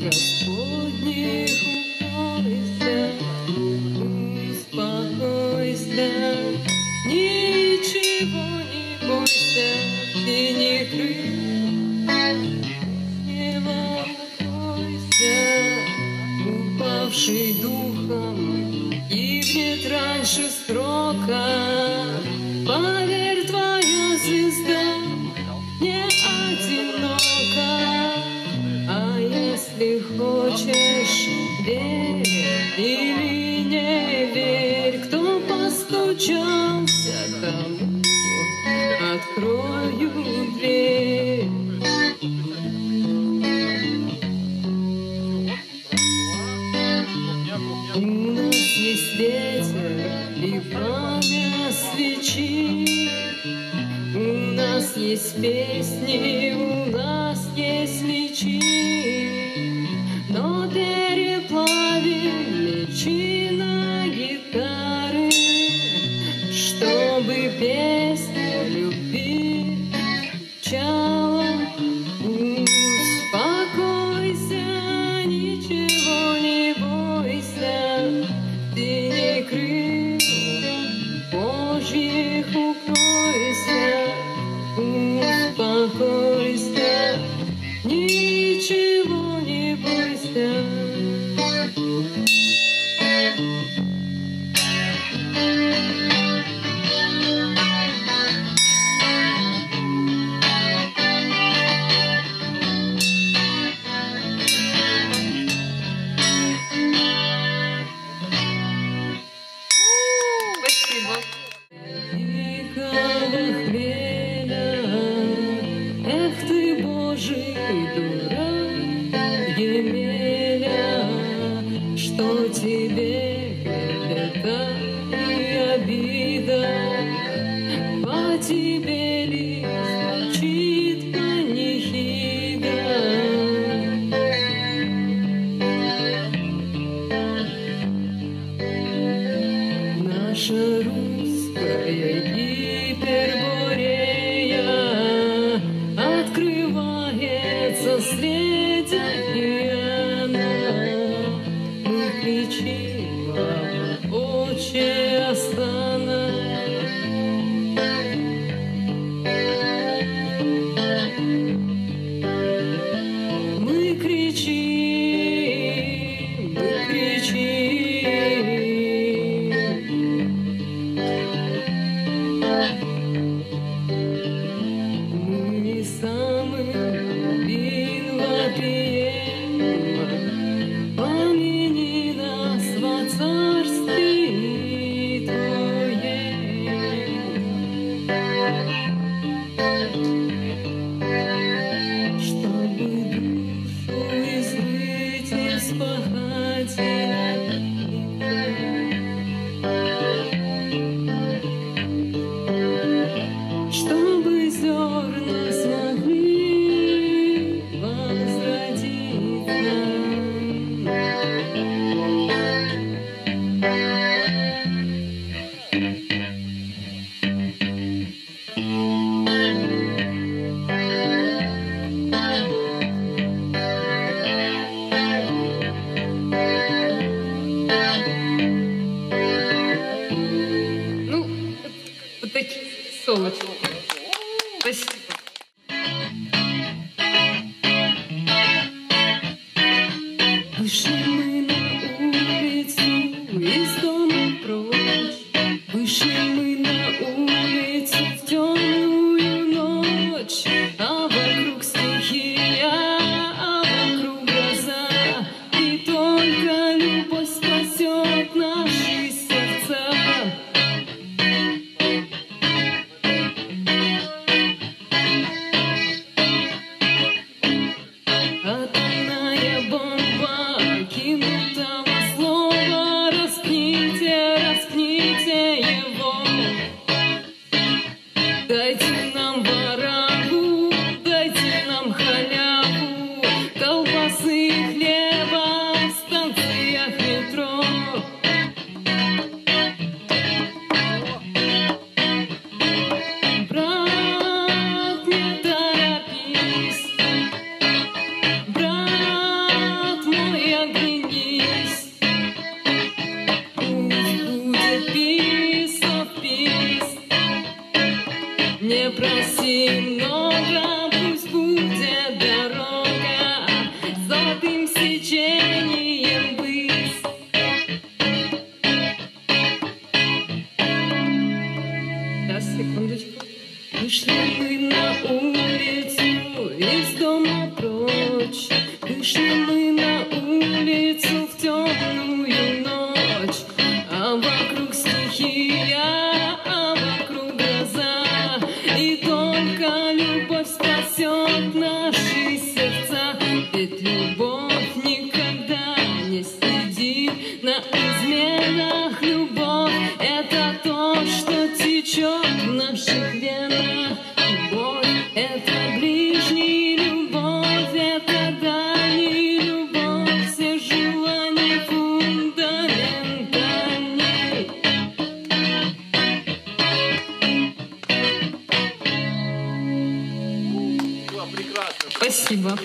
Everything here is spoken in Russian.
Господних укройся, успокойся, ничего не бойся, ты не крыл, не волнуйся, упавший духом гибнет раньше срока. Поверь, твоя звезда не одинока. А если хочешь, верь или не верь, кто постучался, тому открою дверь. У нас есть ветер и пламя свечи, у нас есть песни, у нас есть мечи, но переплавим мечи на гитары, чтобы песня любви звучала. Успокойся, ничего не бойся, ты не крыл Божьих укройся. Успокойся, ничего не бойся. Спасибо. Дикого хмеля, эх ты, Божий дурак, Емеля, что тебе клевета и обида, по тебе ли звучит панихида? Наша русская Гиперборея открывается Спасибо.